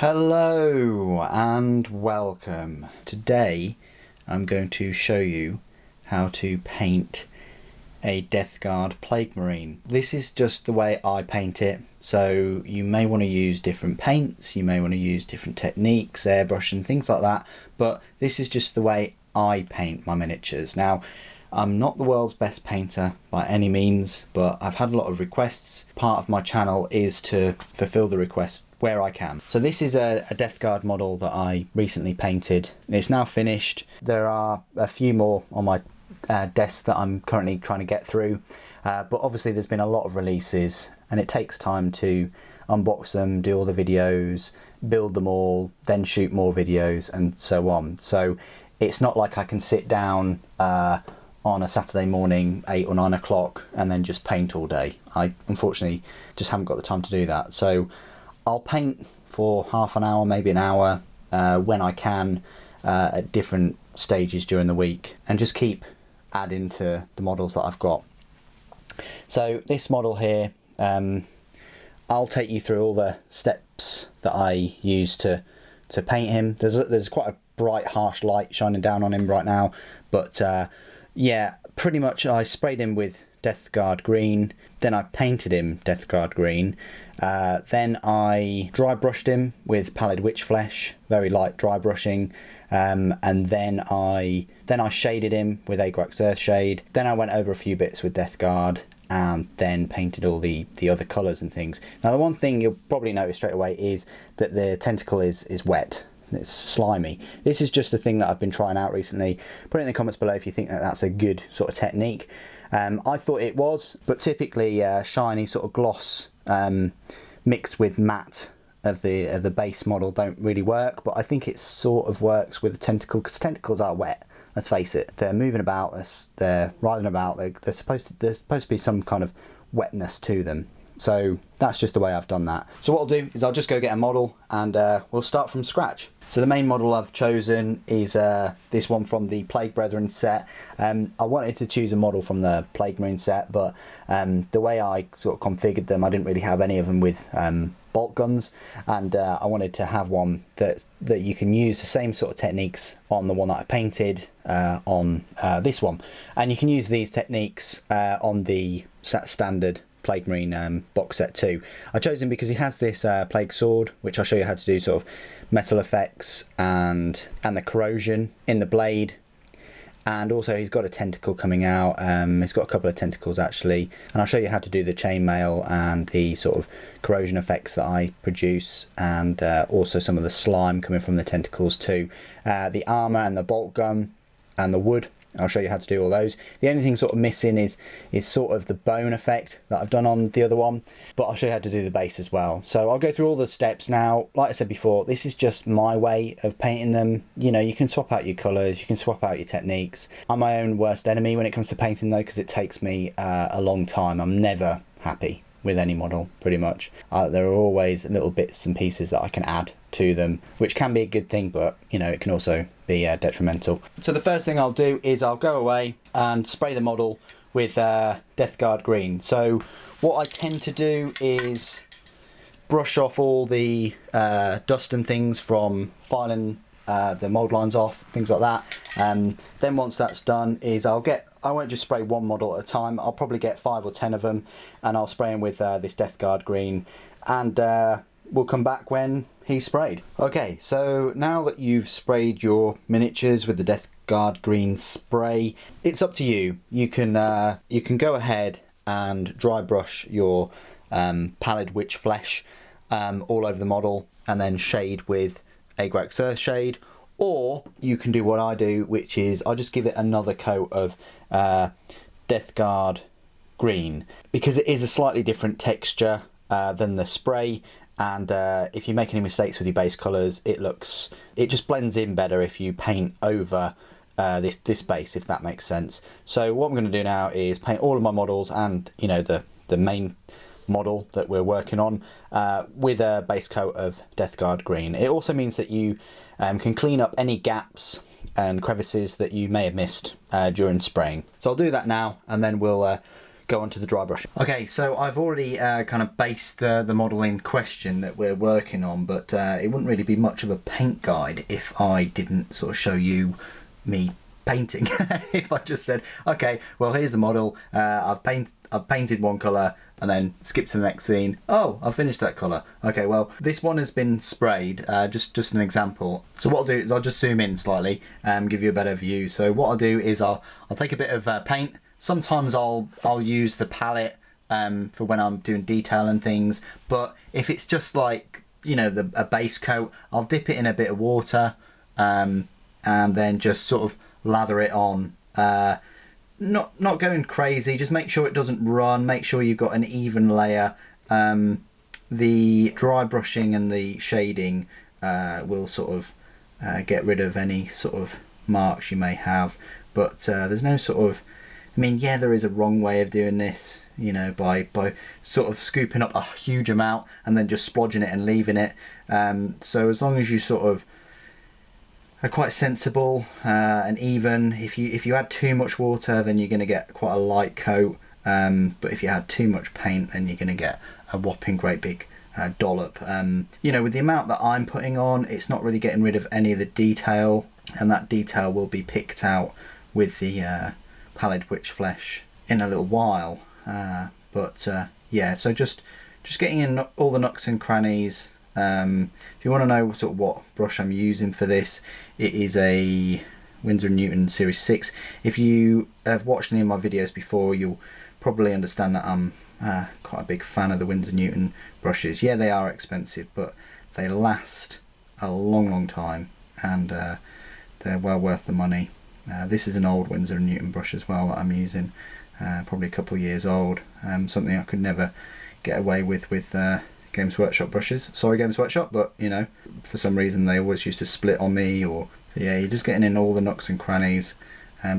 Hello and welcome. Today I'm going to show you how to paint a Death Guard Plague Marine. This is just the way I paint it, so you may want to use different paints, you may want to use different techniques, airbrush and things like that, but this is just the way I paint my miniatures. Now, I'm not the world's best painter by any means, but I've had a lot of requests. Part of my channel is to fulfill the requests where I can. So this is a Death Guard model that I recently painted. It's now finished. There are a few more on my desk that I'm currently trying to get through, but obviously there's been a lot of releases and it takes time to unbox them, do all the videos, build them all, then shoot more videos and so on. So it's not like I can sit down on a Saturday morning, 8 or 9 o'clock, and then just paint all day. I unfortunately just haven't got the time to do that. So I'll paint for half an hour, maybe an hour, when I can, at different stages during the week, and just keep adding to the models that I've got. So this model here, I'll take you through all the steps that I use to paint him. There's quite a bright, harsh light shining down on him right now, but yeah, pretty much I sprayed him with Death Guard green, then I painted him Death Guard green, then I dry brushed him with Pallid Witch Flesh, very light dry brushing, and then I shaded him with Agrax Earthshade, then I went over a few bits with Death Guard, and then painted all the other colours and things. Now the one thing you'll probably notice straight away is that the tentacle is wet. It's slimy. This is just a thing that I've been trying out recently. Put it in the comments below if you think that that's a good sort of technique. I thought it was, but typically shiny sort of gloss mixed with matte of the base model don't really work, but I think it sort of works with the tentacle, because tentacles are wet. Let's face it, they're moving about, they're writhing about, there's supposed to be some kind of wetness to them. So that's just the way I've done that. So what I'll do is I'll just go get a model and we'll start from scratch. So the main model I've chosen is this one from the Plague Brethren set. I wanted to choose a model from the Plague Marine set, but the way I sort of configured them, I didn't really have any of them with bolt guns, and I wanted to have one that you can use the same sort of techniques on the one that I painted on this one. And you can use these techniques on the standard Plague Marine box set too. I chose him because he has this plague sword, which I'll show you how to do sort of metal effects and the corrosion in the blade, and also he's got a tentacle coming out. He's got a couple of tentacles actually, and I'll show you how to do the chainmail and the sort of corrosion effects that I produce, and also some of the slime coming from the tentacles too. The armour and the bolt gun and the wood, I'll show you how to do all those. The only thing sort of missing is sort of the bone effect that I've done on the other one, but I'll show you how to do the base as well. So I'll go through all the steps now. Like I said before, this is just my way of painting them. You know, you can swap out your colours, you can swap out your techniques. I'm my own worst enemy when it comes to painting though, because it takes me a long time. I'm never happy with any model, pretty much. There are always little bits and pieces that I can add to them, which can be a good thing, but you know, it can also be detrimental. So the first thing I'll do is I'll go away and spray the model with Death Guard green. So what I tend to do is brush off all the dust and things from filing the mould lines off, things like that. Then once that's done is I won't just spray one model at a time. I'll probably get 5 or 10 of them, and I'll spray them with this Death Guard green, and we'll come back when he's sprayed. Okay, so now that you've sprayed your miniatures with the Death Guard green spray, it's up to you. You can go ahead and dry brush your Pallid Witch Flesh all over the model, and then shade with Agrax Earthshade, or you can do what I do, which is I'll just give it another coat of Death Guard green, because it is a slightly different texture than the spray, and if you make any mistakes with your base colours, it just blends in better if you paint over this base, if that makes sense. So what I'm going to do now is paint all of my models, and you know, the main model that we're working on with a base coat of Death Guard green. It also means that you can clean up any gaps and crevices that you may have missed during spraying. So I'll do that now, and then we'll go on to the dry brush. Okay, so I've already kind of based the model in question that we're working on, but it wouldn't really be much of a paint guide if I didn't sort of show you me painting. If I just said, okay, well here's the model, I've painted one colour and then skip to the next scene. Oh, I've finished that colour. Okay, well this one has been sprayed, just an example. So what I'll do is I'll just zoom in slightly and give you a better view. So what I'll do is I'll take a bit of paint. Sometimes I'll use the palette for when I'm doing detail and things, but if it's just like, you know, a base coat, I'll dip it in a bit of water and then just sort of lather it on. Not going crazy, just make sure it doesn't run, make sure you've got an even layer. The dry brushing and the shading will sort of get rid of any sort of marks you may have, but there's no sort of, I mean, yeah, there is a wrong way of doing this, you know, by sort of scooping up a huge amount and then just splodging it and leaving it. So as long as you sort of are quite sensible and even, if you add too much water, then you're going to get quite a light coat. But if you add too much paint, then you're going to get a whopping great big dollop. You know, with the amount that I'm putting on, it's not really getting rid of any of the detail, and that detail will be picked out with the pallid witch flesh in a little while. Yeah, so just getting in all the nooks and crannies. If you want to know sort of what brush I'm using for this, it is a Winsor & Newton Series 6. If you have watched any of my videos before, you'll probably understand that I'm quite a big fan of the Winsor & Newton brushes. Yeah, they are expensive, but they last a long time, and they're well worth the money. This is an old Winsor & Newton brush as well that I'm using, probably a couple of years old. Something I could never get away with Games Workshop brushes. Sorry Games Workshop, but you know, for some reason they always used to split on me. Or so yeah, you're just getting in all the nooks and crannies,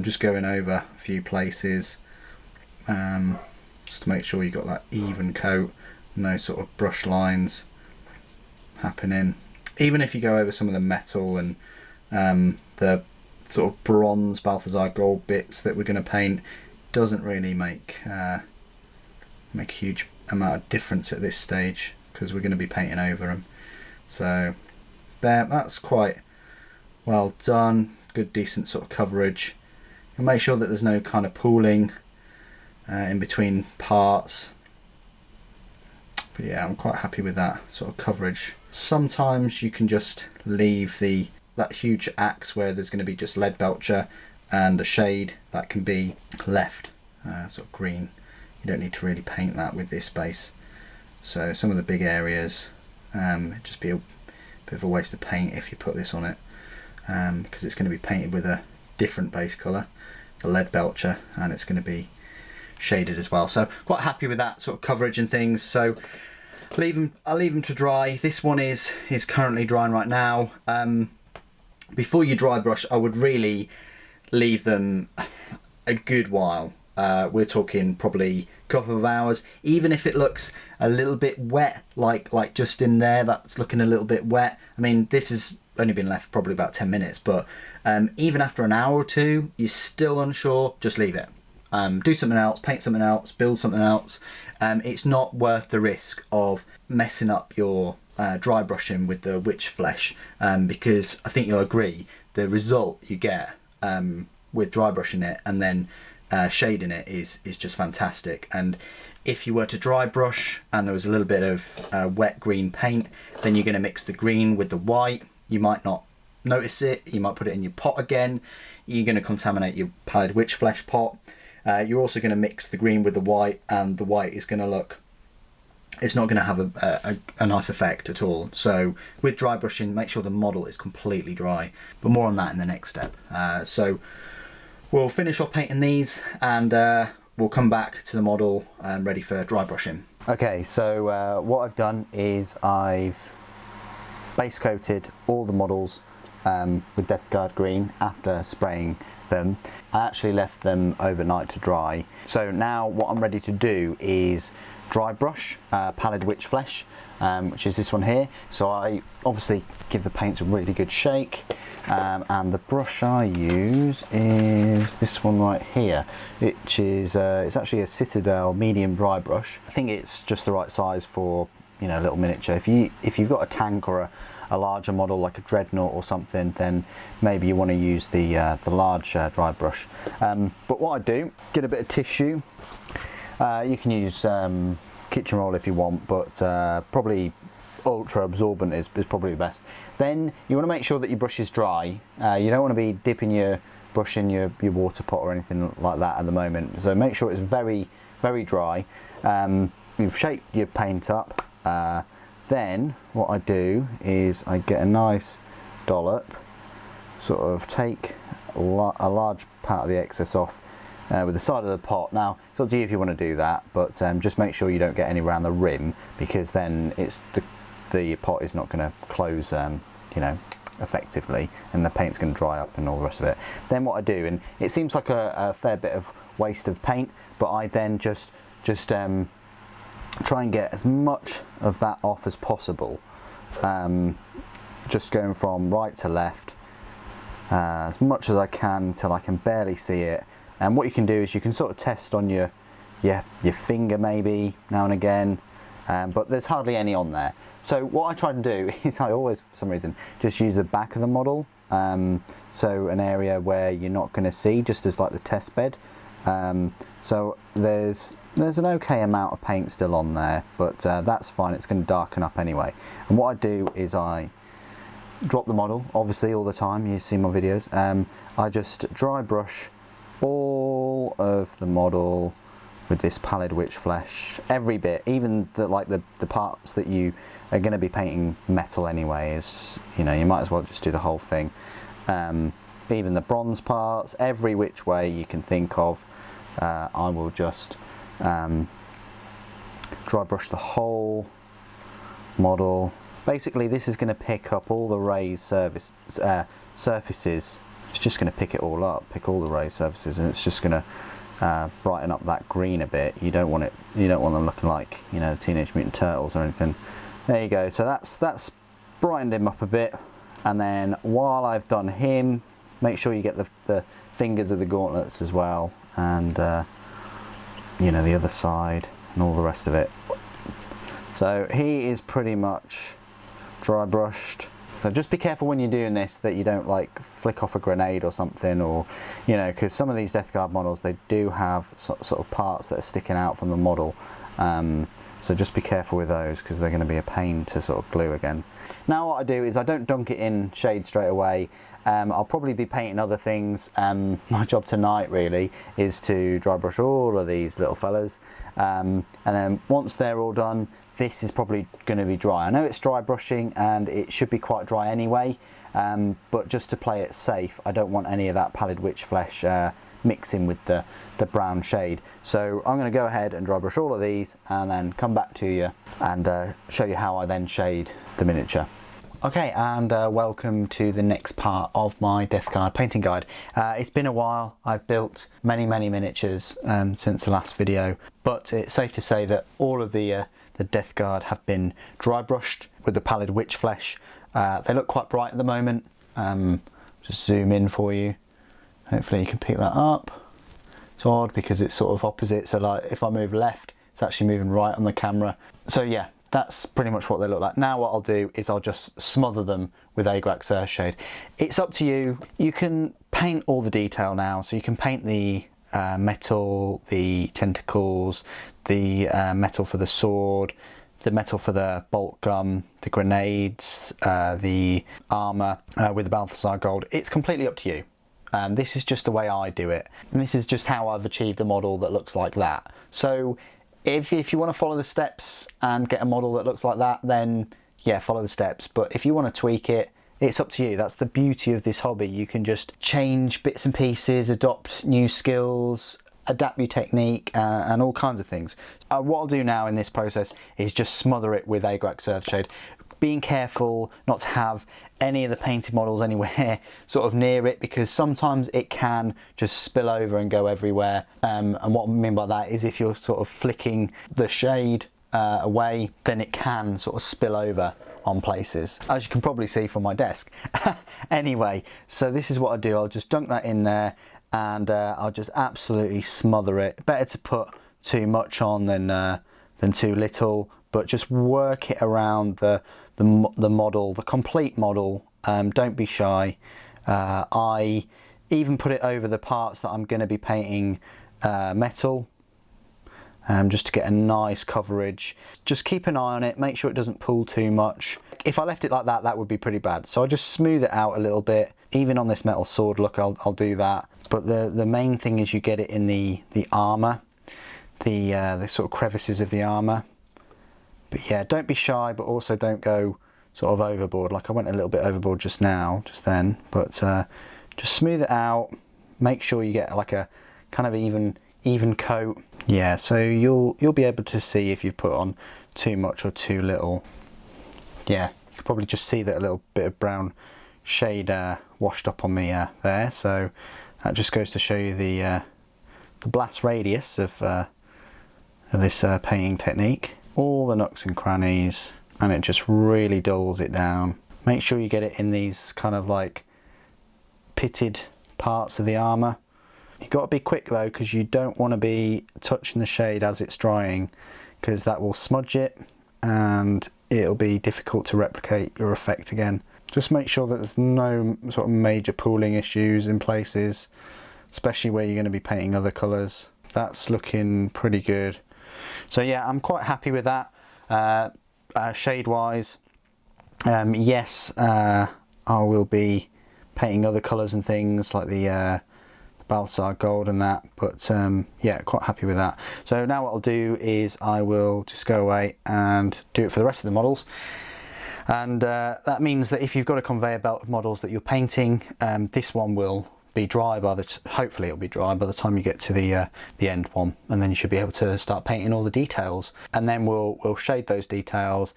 just going over a few places, just to make sure you got that even coat, no sort of brush lines happening. Even if you go over some of the metal and the sort of bronze Balthazar gold bits that we're going to paint, doesn't really make a huge amount of difference at this stage, because we're going to be painting over them. So there, that's quite well done, good decent sort of coverage, and make sure that there's no kind of pooling in between parts. But yeah, I'm quite happy with that sort of coverage. Sometimes you can just leave that huge axe where there's going to be just lead belcher and a shade that can be left sort of green. You don't need to really paint that with this base. So some of the big areas, it'd just be a bit of a waste of paint if you put this on it, because it's going to be painted with a different base colour, the lead belcher, and it's going to be shaded as well. So quite happy with that sort of coverage and things. So I'll leave them to dry. This one is currently drying right now. Before you dry brush, I would really leave them a good while. We're talking probably a couple of hours. Even if it looks a little bit wet, like just in there, that's looking a little bit wet. I mean, this has only been left probably about 10 minutes, but even after an hour or two, you're still unsure, just leave it. Do something else, paint something else, build something else. It's not worth the risk of messing up your dry brushing with the witch flesh, because I think you'll agree the result you get with dry brushing it and then shading it is just fantastic. And if you were to dry brush and there was a little bit of wet green paint, then you're going to mix the green with the white. You might not notice it, you might put it in your pot again, you're going to contaminate your pallid witch flesh pot. You're also going to mix the green with the white, and the white is going to look, it's not going to have a nice effect at all. So with dry brushing, make sure the model is completely dry, but more on that in the next step. So we'll finish off painting these, and we'll come back to the model ready for dry brushing. Okay, so what I've done is I've base coated all the models with Death Guard green after spraying them. I actually left them overnight to dry. So now what I'm ready to do is dry brush pallid witch flesh. which is this one here. So I obviously give the paints a really good shake, and the brush I use is this one right here, which is it's actually a Citadel medium dry brush. I think it's just the right size for, you know, a little miniature. If you've got a tank or a larger model like a Dreadnought or something, then maybe you want to use the large dry brush. But what I do, get a bit of tissue. You can use kitchen roll if you want, but probably ultra absorbent is probably the best. Then you want to make sure that your brush is dry. You don't want to be dipping your brush in your water pot or anything like that at the moment. So make sure it's very, very dry. You've shaped your paint up. Then what I do is I get a nice dollop, sort of take a large part of the excess off with the side of the pot. Now it's up to you if you want to do that, but just make sure you don't get any around the rim, because then it's the pot is not going to close you know, effectively, and the paint's going to dry up and all the rest of it. Then what I do, and it seems like a fair bit of waste of paint, but I then just try and get as much of that off as possible, just going from right to left as much as I can until I can barely see it. And what you can do is you can sort of test on your finger maybe now and again, but there's hardly any on there. So what I try to do is I always, for some reason, just use the back of the model, so an area where you're not going to see, just as like the test bed. So there's an okay amount of paint still on there, but that's fine, it's going to darken up anyway. And what I do is I drop the model, obviously all the time, you see my videos. I just dry brush all of the model with this pallid witch flesh, every bit, even the parts that you are going to be painting metal anyway, is, you know, you might as well just do the whole thing. Even the bronze parts, every which way you can think of, I will just dry brush the whole model. Basically this is going to pick up all the raised surfaces. It's just going to pick it all up, pick all the raised surfaces, and it's just going to brighten up that green a bit. You don't want them looking like, you know, the Teenage Mutant Turtles or anything. There you go. So that's brightened him up a bit. And then while I've done him, make sure you get the fingers of the gauntlets as well, and you know, the other side and all the rest of it. So he is pretty much dry brushed. So just be careful when you're doing this that you don't like flick off a grenade or something, or, you know, because some of these Death Guard models, they do have sort of parts that are sticking out from the model. So just be careful with those, because they're going to be a pain to sort of glue again. Now what I do is I don't dunk it in shade straight away. I'll probably be painting other things. My job tonight really is to dry brush all of these little fellas, and then once they're all done, this is probably going to be dry. I know it's dry brushing and it should be quite dry anyway, but just to play it safe, I don't want any of that pallid witch flesh mixing with the brown shade. So I'm going to go ahead and dry brush all of these and then come back to you and show you how I then shade the miniature. Okay, and welcome to the next part of my Death Guard painting guide. It's been a while. I've built many miniatures since the last video, but it's safe to say that all of the Death Guard have been dry brushed with the pallid witch flesh. They look quite bright at the moment. Just zoom in for you. Hopefully you can pick that up. It's odd because it's sort of opposite, so like if I move left, it's actually moving right on the camera. So yeah, that's pretty much what they look like. Now what I'll do is I'll just smother them with Agrax Earthshade. It's up to you. You can paint all the detail now, so you can paint the metal, the tentacles, the metal for the sword, the metal for the bolt gun, the grenades, the armour with the Balthasar gold. It's completely up to you. This is just the way I do it, and this is just how I've achieved a model that looks like that. So if you want to follow the steps and get a model that looks like that, then yeah, follow the steps. But if you want to tweak it, it's up to you. That's the beauty of this hobby. You can just change bits and pieces, adopt new skills, adapt your technique, and all kinds of things. What I'll do now in this process is just smother it with Agrax Earthshade, being careful not to have any of the painted models anywhere sort of near it, because sometimes it can just spill over and go everywhere. And what I mean by that is if you're sort of flicking the shade away, then it can sort of spill over on places, as you can probably see from my desk. Anyway, so this is what I do. I'll just dunk that in there, and I'll just absolutely smother it. Better to put too much on than too little, but just work it around the model, the complete model. Don't be shy. I even put it over the parts that I'm going to be painting metal, just to get a nice coverage. Just keep an eye on it, make sure it doesn't pull too much. If I left it like that, that would be pretty bad. So I just smooth it out a little bit. Even on this metal sword, look, I'll do that. But the main thing is you get it in the armour, the sort of crevices of the armour. But yeah, don't be shy, but also don't go sort of overboard. Like I went a little bit overboard just then, but just smooth it out. Make sure you get like a kind of even coat. Yeah, so you'll be able to see if you put on too much or too little. Yeah, you can probably just see that a little bit of brown shade washed up on me there. So that just goes to show you the blast radius of this painting technique. All the nooks and crannies, and it just really dulls it down. Make sure you get it in these kind of like pitted parts of the armour. You've got to be quick though, because you don't want to be touching the shade as it's drying, because that will smudge it and it'll be difficult to replicate your effect again. Just make sure that there's no sort of major pooling issues in places, especially where you're going to be painting other colours. That's looking pretty good. So yeah, I'm quite happy with that. Shade wise, yes, I will be painting other colours and things like the Balthasar gold and that, but yeah, quite happy with that. So now what I'll do is I will just go away and do it for the rest of the models. And that means that if you've got a conveyor belt of models that you're painting, this one will be dry hopefully it'll be dry by the time you get to the end one, and then you should be able to start painting all the details. And then we'll shade those details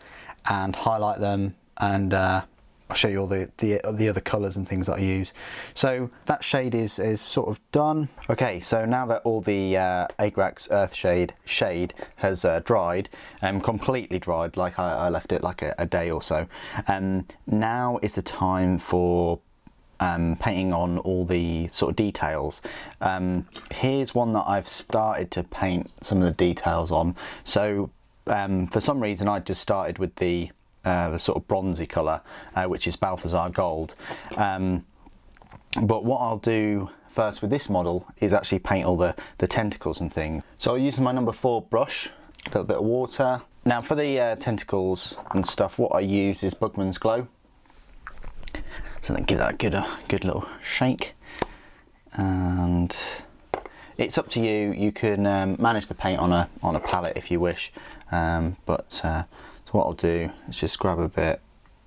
and highlight them, and I'll show you all the other colours and things that I use. So that shade is sort of done. Okay, so now that all the Agrax Earthshade shade has dried, completely dried, like I left it like a day or so, now is the time for painting on all the sort of details. Here's one that I've started to paint some of the details on. So for some reason I just started with the sort of bronzy colour, which is Balthasar gold. But what I'll do first with this model is actually paint all the tentacles and things. So I'll use my number 4 brush, a little bit of water. Now for the tentacles and stuff, what I use is Bugman's Glow. So then give that a good little shake, and it's up to you. You can manage the paint on a palette if you wish, so what I'll do is just grab a bit,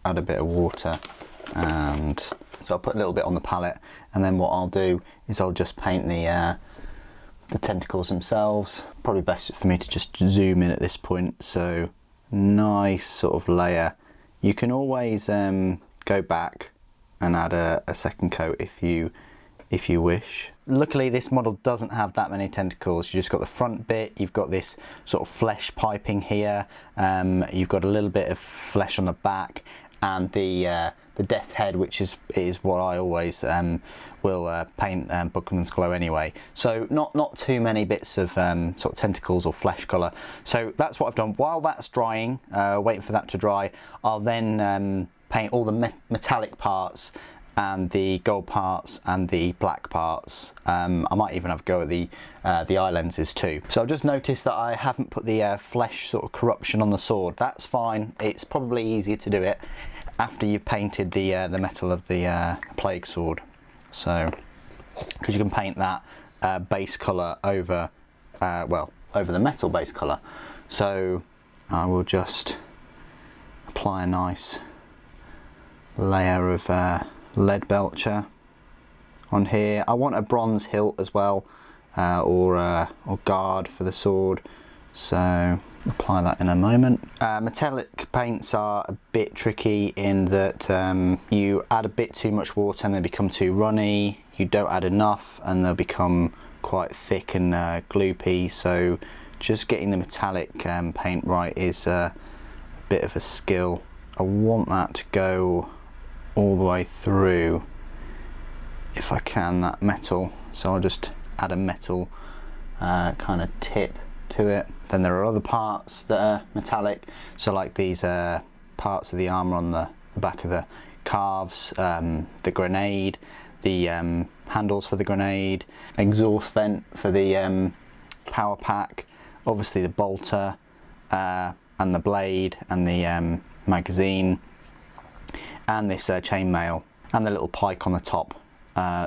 add a bit of water, and so I'll put a little bit on the palette, and then what I'll do is I'll just paint the tentacles themselves. Probably best for me to just zoom in at this point. So nice sort of layer. You can always go back and add a second coat if you wish. Luckily this model doesn't have that many tentacles. You just got the front bit, you've got this sort of flesh piping here, you've got a little bit of flesh on the back, and the death's head, which is what I always will paint Bugman's Glow anyway. So not too many bits of sort of tentacles or flesh colour. So that's what I've done. While that's drying, waiting for that to dry, I'll then paint all the metallic parts and the gold parts and the black parts. I might even have a go at the eye lenses too. So I've just noticed that I haven't put the flesh sort of corruption on the sword. That's fine. It's probably easier to do it after you've painted the metal of the plague sword. So because you can paint that base colour over over the metal base colour. So I will just apply a nice layer of lead belcher on here. I want a bronze hilt as well, or guard for the sword, so apply that in a moment. Metallic paints are a bit tricky in that you add a bit too much water and they become too runny. You don't add enough and they'll become quite thick and gloopy, so just getting the metallic paint right is a bit of a skill. I want that to go all the way through, if I can, that metal. So I'll just add a metal kind of tip to it. Then there are other parts that are metallic, so like these parts of the armour on the back of the calves, the grenade, the handles for the grenade, exhaust vent for the power pack, obviously the bolter, and the blade, and the magazine, and this chainmail, and the little pike on the top.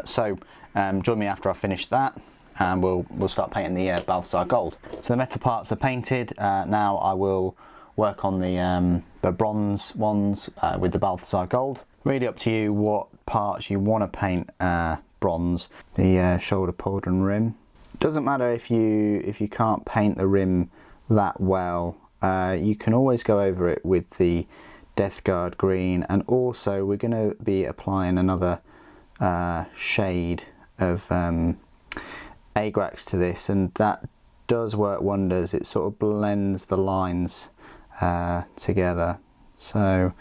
So join me after I finish that, and we'll start painting the Balthasar Gold. So the metal parts are painted. Now I will work on the bronze ones with the Balthasar Gold. Really up to you what parts you want to paint bronze. The shoulder pauldron rim. Doesn't matter if you can't paint the rim that well. You can always go over it with the Death Guard green, and also we're going to be applying another shade of Agrax to this, and that does work wonders. It sort of blends the lines together, so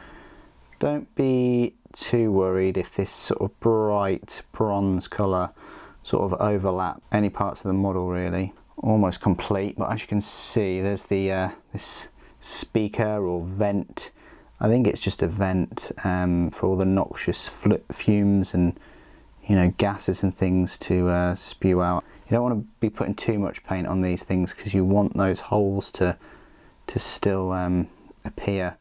don't be too worried if this sort of bright bronze colour sort of overlap any parts of the model. Really almost complete, but as you can see there's the this speaker or vent. I think it's just a vent for all the noxious fumes and, you know, gases and things to spew out. You don't want to be putting too much paint on these things because you want those holes to still appear,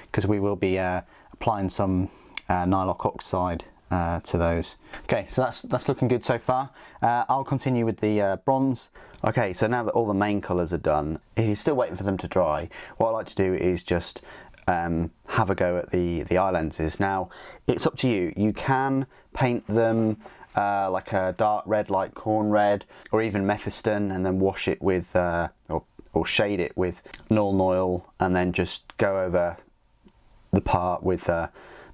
because we will be applying some nylock oxide to those. Okay, so that's looking good so far. I'll continue with the bronze. Okay, so now that all the main colours are done, if you're still waiting for them to dry, what I like to do is just have a go at the eye lenses. Now it's up to you. You can paint them like a dark red, like corn red, or even mephiston, and then wash it with or shade it with Nuln Oil, and then just go over the part with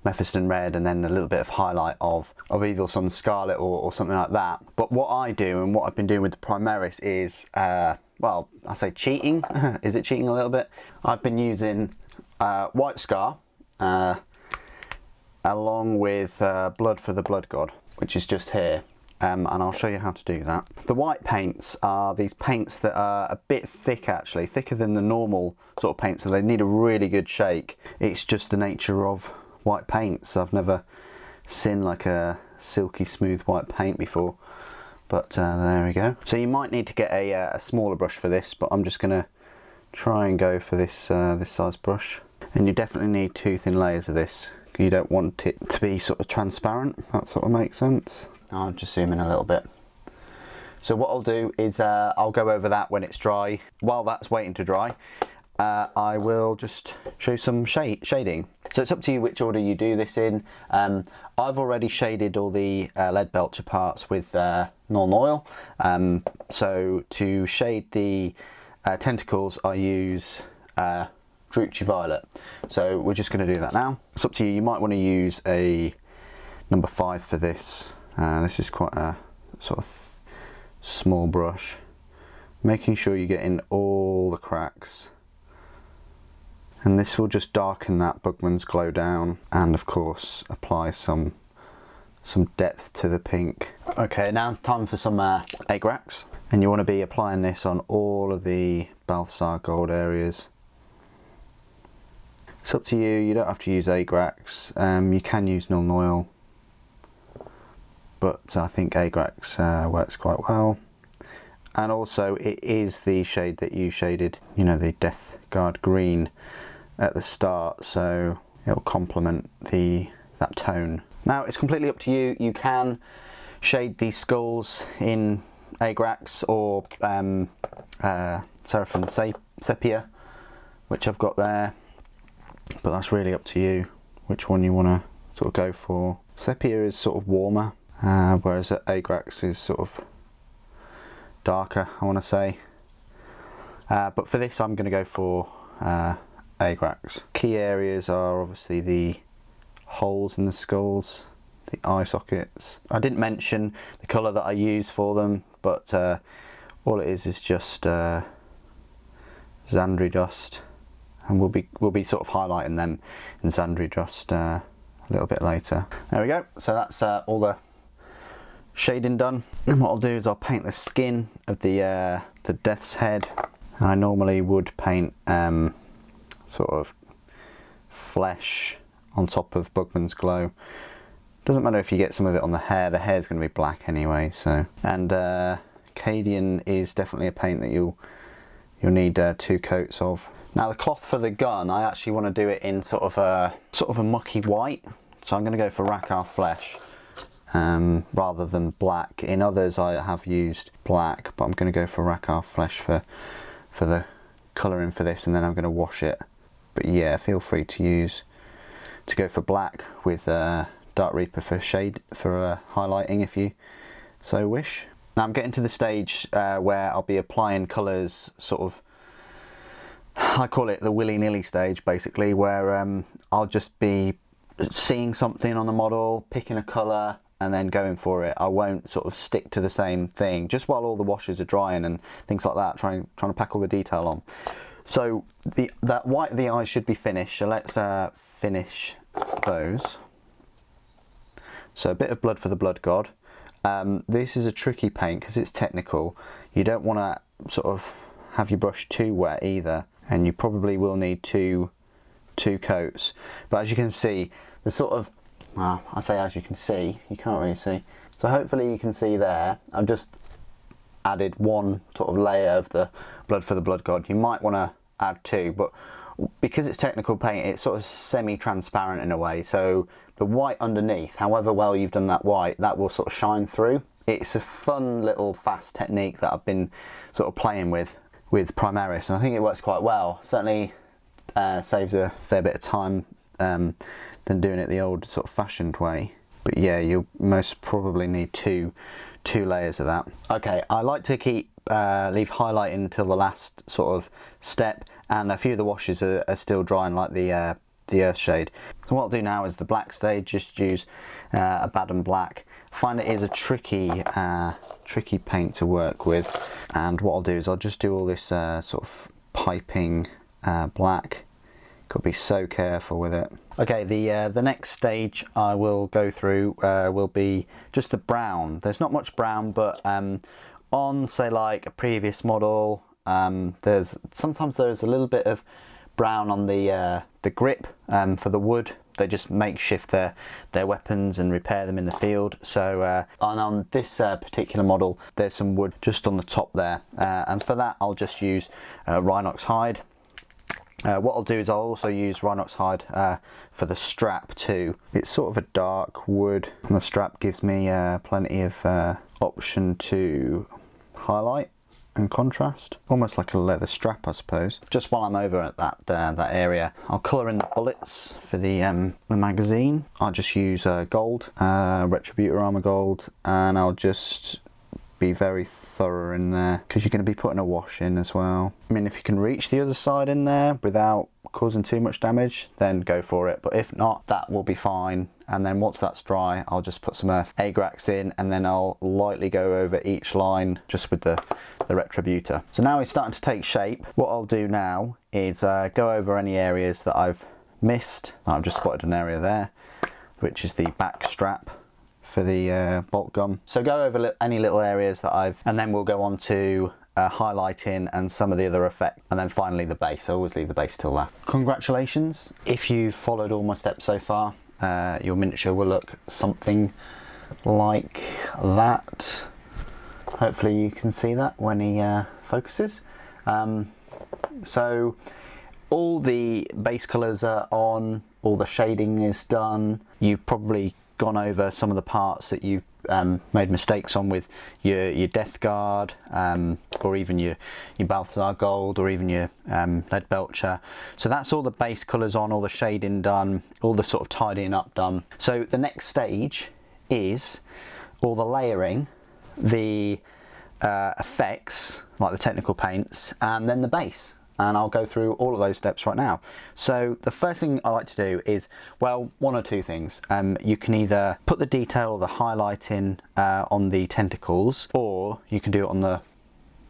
mephiston red, and then a little bit of highlight of Evil Sun Scarlet or something like that. But what I do, and what I've been doing with the Primaris, is well, I say cheating. Is it cheating a little bit? I've been using White Scar along with Blood for the Blood God, which is just here, and I'll show you how to do that. The white paints are these paints that are a bit thick, actually, thicker than the normal sort of paint, so they need a really good shake. It's just the nature of white paints. I've never seen like a silky smooth white paint before, but there we go. So you might need to get a smaller brush for this, but I'm just gonna try and go for this this size brush. And you definitely need 2 thin layers of this. You don't want it to be sort of transparent. That sort of makes sense. I'll just zoom in a little bit. So what I'll do is I'll go over that when it's dry. While that's waiting to dry, I will just show some shading. So it's up to you which order you do this in. I've already shaded all the lead belcher parts with Nuln Oil. So to shade the tentacles, I use Drucci Violet. So we're just going to do that now. It's up to you. You might want to use a number 5 for this. This is quite a sort of small brush. Making sure you get in all the cracks. And this will just darken that Bugman's Glow down, and of course apply some depth to the pink. Okay, now time for some Agrax. And you want to be applying this on all of the Balthasar Gold areas. It's up to you. You don't have to use Agrax. You can use Nuln Oil, but I think Agrax works quite well. And also it is the shade that you shaded, you know, the Death Guard green at the start, so it'll complement that tone. Now it's completely up to you. You can shade these skulls in Agrax or Seraphim Sepia, which I've got there, but that's really up to you which one you want to sort of go for. Sepia is sort of warmer, whereas Agrax is sort of darker, I want to say. But for this I'm going to go for Agrax. Key areas are obviously the holes in the skulls, the eye sockets. I didn't mention the colour that I use for them, but all it is just Zandri dust, and we'll be sort of highlighting them in Zandri dust a little bit later. There we go. So that's all the shading done. And what I'll do is I'll paint the skin of the death's head. I normally would paint sort of flesh on top of Bugman's Glow. Doesn't matter if you get some of it on the hair's going to be black anyway. So, and Cadian is definitely a paint that you'll need 2 coats of. Now the cloth for the gun, I actually want to do it in sort of a mucky white, so I'm going to go for Racar Flesh rather than black. In others I have used black, but I'm going to go for Racar Flesh for the colouring for this, and then I'm going to wash it. But yeah, feel free to go for black with Dark Reaper for shade, for highlighting if you so wish. Now I'm getting to the stage where I'll be applying colours, sort of, I call it the willy-nilly stage basically, where I'll just be seeing something on the model, picking a colour and then going for it. I won't sort of stick to the same thing, just while all the washes are drying and things like that, trying to pack all the detail on. So that white of the eye should be finished, so let's finish those. So a bit of blood for the blood god. This is a tricky paint because it's technical. You don't want to sort of have your brush too wet either, and you probably will need two coats. But as you can see, the sort of, well, I say as you can see, you can't really see. So hopefully you can see there, I've just added 1 sort of layer of the blood for the blood god. You might want to add 2, but because it's technical paint, it's sort of semi-transparent in a way, so the white underneath, however well you've done that white, that will sort of shine through. It's a fun little fast technique that I've been sort of playing with Primaris, and I think it works quite well. Certainly saves a fair bit of time than doing it the old sort of fashioned way. But yeah, you'll most probably need two layers of that. Okay, I like to leave highlighting until the last sort of step, and a few of the washes are still drying, like the earth shade. So what I'll do now is the black stage, just use a Baden black. I find it is a tricky paint to work with, and what I'll do is I'll just do all this sort of piping black. Got to be so careful with it. Okay, the next stage I will go through will be just the brown. There's not much brown, but on say like a previous model, sometimes there's a little bit of brown on the grip for the wood. They just makeshift their weapons and repair them in the field. So and on this particular model, there's some wood just on the top there, and for that I'll just use Rhinox hide. What I'll do is I'll also use Rhinox hide for the strap too. It's sort of a dark wood, and the strap gives me plenty of option to highlight and contrast, almost like a leather strap I suppose. Just while I'm over at that area, I'll colour in the bullets for the magazine. I'll just use gold, Retributor Armour Gold, and I'll just be very thorough in there because you're going to be putting a wash in as well. I mean, if you can reach the other side in there without causing too much damage, then go for it, but if not, that will be fine. And then once that's dry, I'll just put some Agrax in, and then I'll lightly go over each line just with the Retributor. So now it's starting to take shape. What I'll do now is go over any areas that I've missed. I've just spotted an area there, which is the back strap for the bolt gun. So go over any little areas that and then we'll go on to highlighting and some of the other effects, and then finally the base. I always leave the base till last. Congratulations, if you've followed all my steps so far, your miniature will look something like that. Hopefully you can see that when he focuses. So all the base colours are on, all the shading is done. You've probably gone over some of the parts that you've made mistakes on with your Death Guard, or even your Balthazar Gold, or even your Lead Belcher. So that's all the base colours on, all the shading done, all the sort of tidying up done. So the next stage is all the layering, the effects like the technical paints, and then the base. And I'll go through all of those steps right now. So the first thing I like to do is, well, one or two things. You can either put the detail or the highlighting on the tentacles, or you can do it on the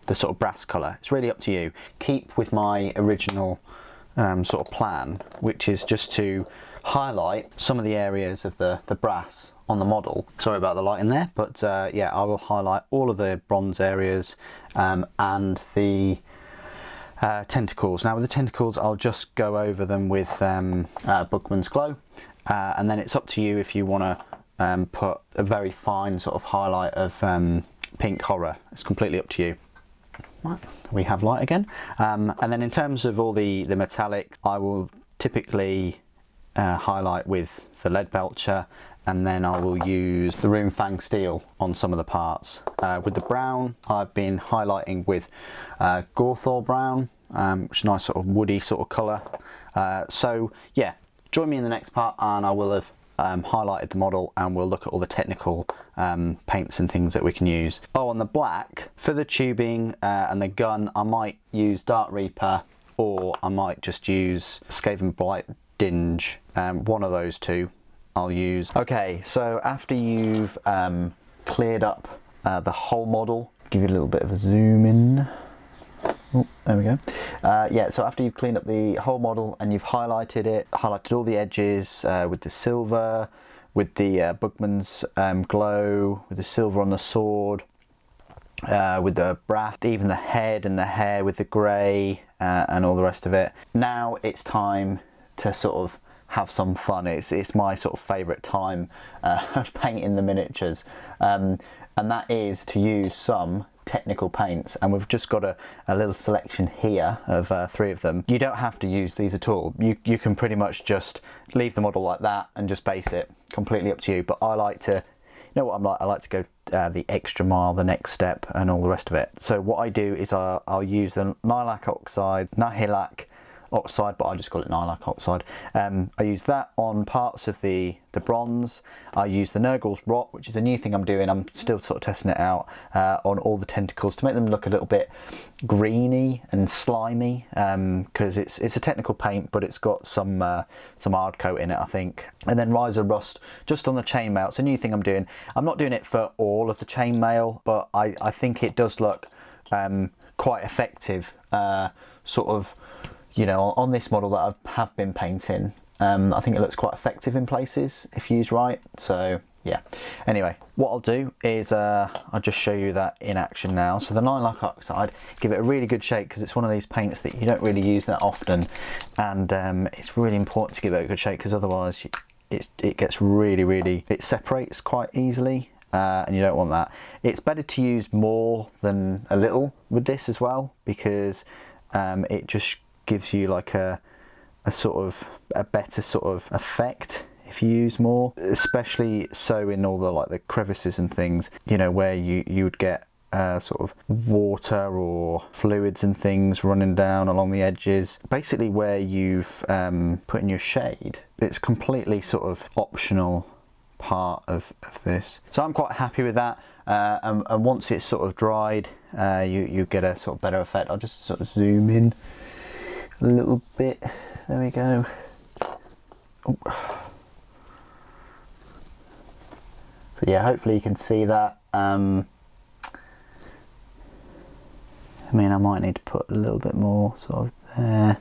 the sort of brass colour. It's really up to you. Keep with my original sort of plan, which is just to highlight some of the areas of the brass on the model. Sorry about the lighting there, but yeah, I will highlight all of the bronze areas and the tentacles. Now with the tentacles, I'll just go over them with Bookman's Glow, and then it's up to you if you want to put a very fine sort of highlight of pink horror. It's completely up to you. Right, we have light again, and then in terms of all the metallic, I will typically highlight with the lead belcher, and then I will use the Room Fang steel on some of the parts. With the brown, I've been highlighting with Gawthor brown, which is a nice sort of woody sort of colour. So yeah, join me in the next part and I will have highlighted the model and we'll look at all the technical paints and things that we can use. Oh, on the black, for the tubing and the gun, I might use Dark Reaper, or I might just use Skaven Blight Dinge, one of those two I'll use. Okay, so after you've cleared up the whole model, give you a little bit of a zoom in. Oh, there we go. Yeah, so after you've cleaned up the whole model and you've highlighted it, highlighted all the edges with the silver, with the Bookman's Glow, with the silver on the sword, with the brass, even the head and the hair with the grey and all the rest of it. Now it's time to sort of have some fun. It's my sort of favourite time of painting the miniatures, and that is to use some technical paints, and we've just got a little selection here of 3 of them. You don't have to use these at all. You can pretty much just leave the model like that and just base it. Completely up to you, but I like to, you know what I'm like, I like to go the extra mile, the next step and all the rest of it. So what I do is I'll use the Nihilakh oxide, but I just call it Nihilakh oxide. I use that on parts of the bronze. I use the Nurgle's Rot, which is a new thing I'm doing. I'm still sort of testing it out on all the tentacles to make them look a little bit greeny and slimy, because it's a technical paint, but it's got some hard coat in it, I think. And then Riser Rust just on the chainmail. It's a new thing I'm doing. I'm not doing it for all of the chainmail, but I think it does look quite effective, sort of, you know, on this model that I have been painting. I think it looks quite effective in places if used right. So yeah, anyway, what I'll do is I'll just show you that in action now. So the Nihilakh oxide, give it a really good shake, because it's one of these paints that you don't really use that often, and it's really important to give it a good shake, because otherwise it gets really, it separates quite easily, and you don't want that. It's better to use more than a little with this as well, because it just gives you like a sort of a better sort of effect if you use more, especially so in all the like the crevices and things, you know, where you would get sort of water or fluids and things running down along the edges. Basically where you've put in your shade, it's completely sort of optional part of this. So I'm quite happy with that, and once it's sort of dried, you get a sort of better effect. I'll just sort of zoom in a little bit. There we go. Oh. So yeah, hopefully you can see that. I mean, I might need to put a little bit more sort of there,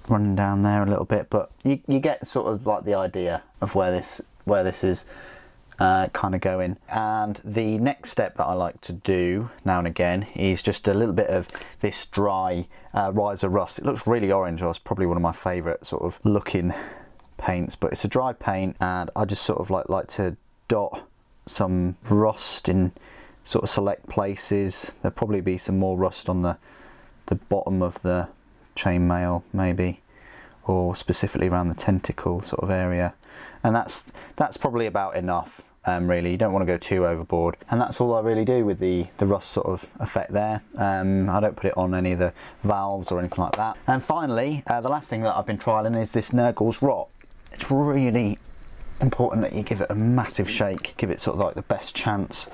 running down there a little bit, but you get sort of like the idea of where this is kind of going. And the next step that I like to do now and again is just a little bit of this dry Riser Rust. It looks really orange. It's probably one of my favourite sort of looking paints, but it's a dry paint, and I just sort of like to dot some rust in sort of select places. There'll probably be some more rust on the bottom of the chainmail maybe, or specifically around the tentacle sort of area, and that's probably about enough. Really, you don't want to go too overboard, and that's all I really do with the rust sort of effect there. I don't put it on any of the valves or anything like that. And finally, the last thing that I've been trialing is this Nurgle's Rot. It's really important that you give it a massive shake, give it sort of like the best chance.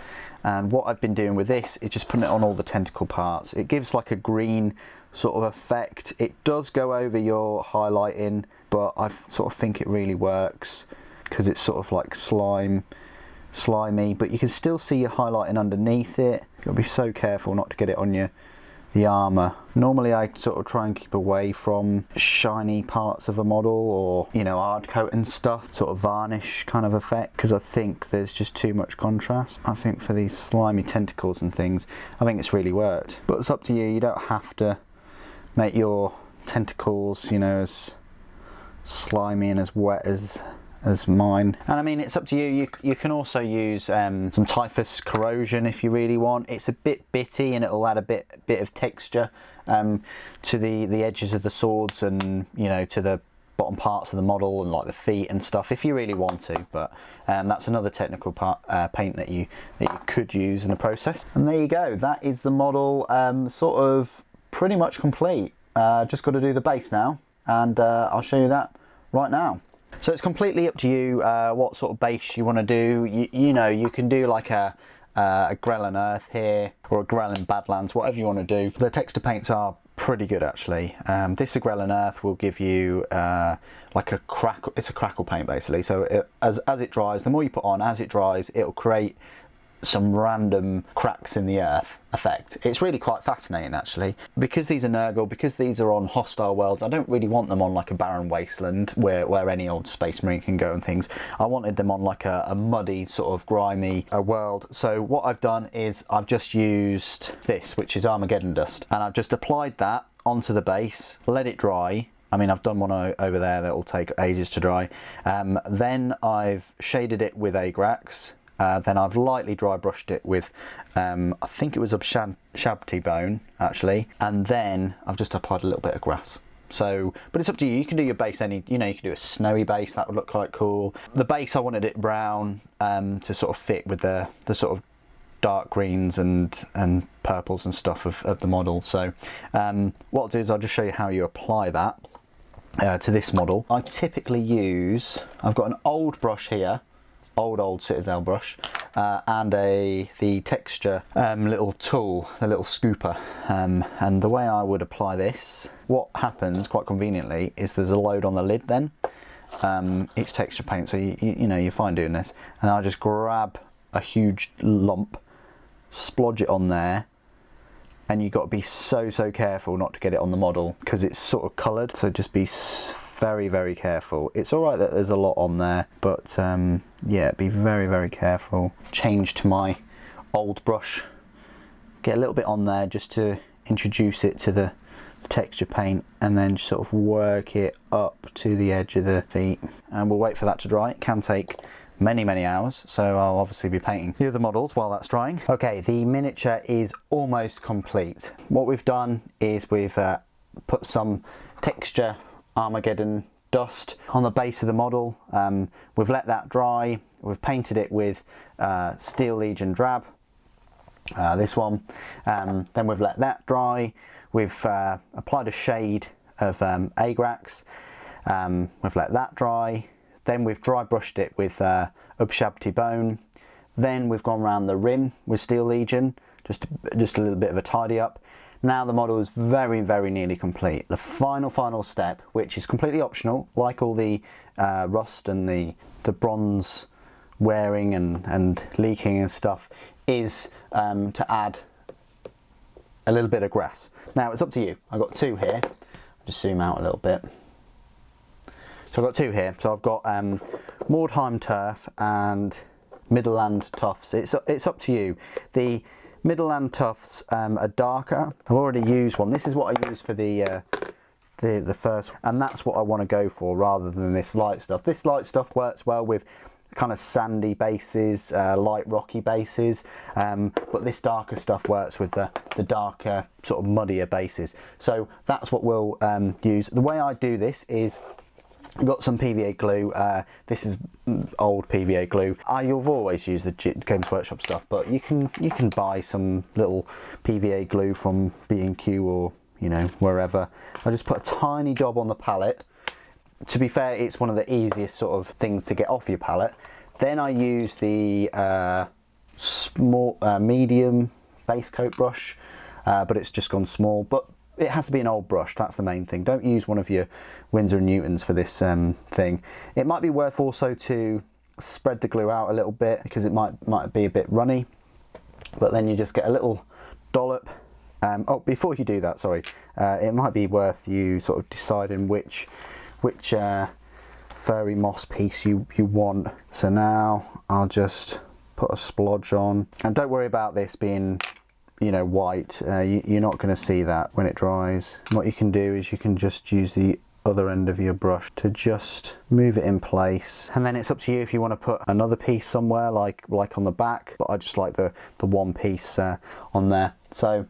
And what I've been doing with this is just putting it on all the tentacle parts. It gives like a green sort of effect. It does go over your highlighting, but I sort of think it really works because it's sort of like slime slimy, but you can still see your highlighting underneath it. You've got to be so careful not to get it on the armour. Normally I sort of try and keep away from shiny parts of a model, or, you know, hard coat and stuff, sort of varnish kind of effect, because I think there's just too much contrast. I think for these slimy tentacles and things, I think it's really worked. But it's up to you. You don't have to make your tentacles, you know, as slimy and as wet as mine. And I mean, it's up to you. You can also use some typhus corrosion if you really want. It's a bit bitty and it'll add a bit of texture to the edges of the swords, and, you know, to the bottom parts of the model and like the feet and stuff, if you really want to. But that's another technical paint that you could use in the process. And there you go. That is the model, sort of pretty much complete. Just got to do the base now, and I'll show you that right now. So it's completely up to you what sort of base you want to do. You know, you can do like a Grelin Earth here, or a Grelin Badlands, whatever you want to do. The texture paints are pretty good actually. This Grelin Earth will give you like a crackle. It's a crackle paint basically. So as it dries, the more you put on, as it dries, it'll create some random cracks in the earth effect. It's really quite fascinating actually. Because these are Nurgle, because these are on hostile worlds, I don't really want them on like a barren wasteland where any old space marine can go and things. I wanted them on like a muddy, sort of grimy world. So what I've done is I've just used this, which is Armageddon dust, and I've just applied that onto the base, let it dry. I mean, I've done one over there that will take ages to dry. Then I've shaded it with Agrax. Then I've lightly dry brushed it with, I think it was Shabti bone actually, and then I've just applied a little bit of grass. So, but it's up to you. You can do your base you know, you can do a snowy base, that would look quite cool. The base, I wanted it brown to sort of fit with the sort of dark greens and purples and stuff of the model. So what I'll do is I'll just show you how you apply that to this model. I typically use, I've got an old brush here, old Citadel brush, and the texture little tool, the little scooper, and the way I would apply this, what happens quite conveniently is there's a load on the lid then. It's texture paint, so you know, you're fine doing this, and I'll just grab a huge lump, splodge it on there, and you've got to be so careful not to get it on the model because it's sort of coloured, so just be very careful. It's alright that there's a lot on there, but yeah, be very careful. Change to my old brush, get a little bit on there just to introduce it to the texture paint, and then sort of work it up to the edge of the feet, and we'll wait for that to dry. It can take many hours, so I'll obviously be painting the other models while that's drying. Okay, the miniature is almost complete. What we've done is we've put some texture Armageddon dust on the base of the model. We've let that dry. We've painted it with Steel Legion drab, this one. Then we've let that dry. We've applied a shade of Agrax. We've let that dry. Then we've dry brushed it with Ubshabti bone. Then we've gone around the rim with Steel Legion, just a little bit of a tidy up. Now the model is very nearly complete. The final step, which is completely optional, like all the rust and the bronze wearing and leaking and stuff, is to add a little bit of grass. Now it's up to you. I've got two here. I'll just zoom out a little bit. So I've got two here. So I've got Mordheim turf and Midland tufts. It's up to you. The Midland tufts are darker. I've already used one. This is what I used for the first, and that's what I want to go for rather than this light stuff. This light stuff works well with kind of sandy bases, light rocky bases, but this darker stuff works with the darker sort of muddier bases. So that's what we'll use. The way I do this is I've got some PVA glue. This is old PVA glue. You've always used the Games Workshop stuff, but you can buy some little PVA glue from B&Q or, you know, wherever. I just put a tiny dab on the palette. To be fair, it's one of the easiest sort of things to get off your palette. Then I use the medium base coat brush, but it's just gone small. But it has to be an old brush, that's the main thing. Don't use one of your Winsor & Newtons for this thing. It might be worth also to spread the glue out a little bit because it might be a bit runny, but then you just get a little dollop. Oh, before you do that, sorry, it might be worth you sort of deciding which furry moss piece you want. So now I'll just put a splodge on, and don't worry about this being, you know, white. You're not going to see that when it dries. What you can do is you can just use the other end of your brush to just move it in place, and then it's up to you if you want to put another piece somewhere, like on the back, but I just like the one piece on there. So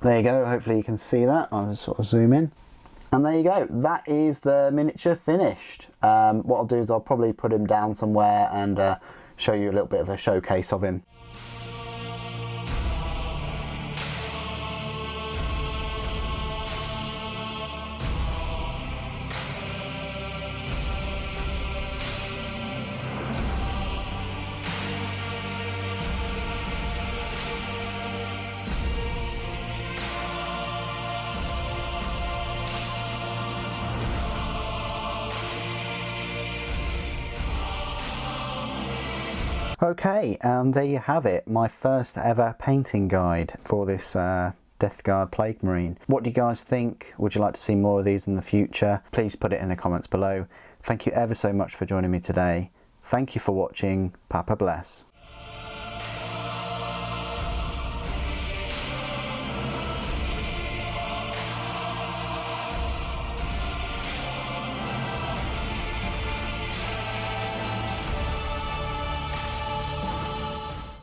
there you go, hopefully you can see that. I'll just sort of zoom in, and there you go, that is the miniature finished. What I'll do is I'll probably put him down somewhere and show you a little bit of a showcase of him. Okay, there you have it, my first ever painting guide for this Death Guard Plague Marine. What do you guys think? Would you like to see more of these in the future? Please put it in the comments below. Thank you ever so much for joining me today. Thank you for watching. Papa bless.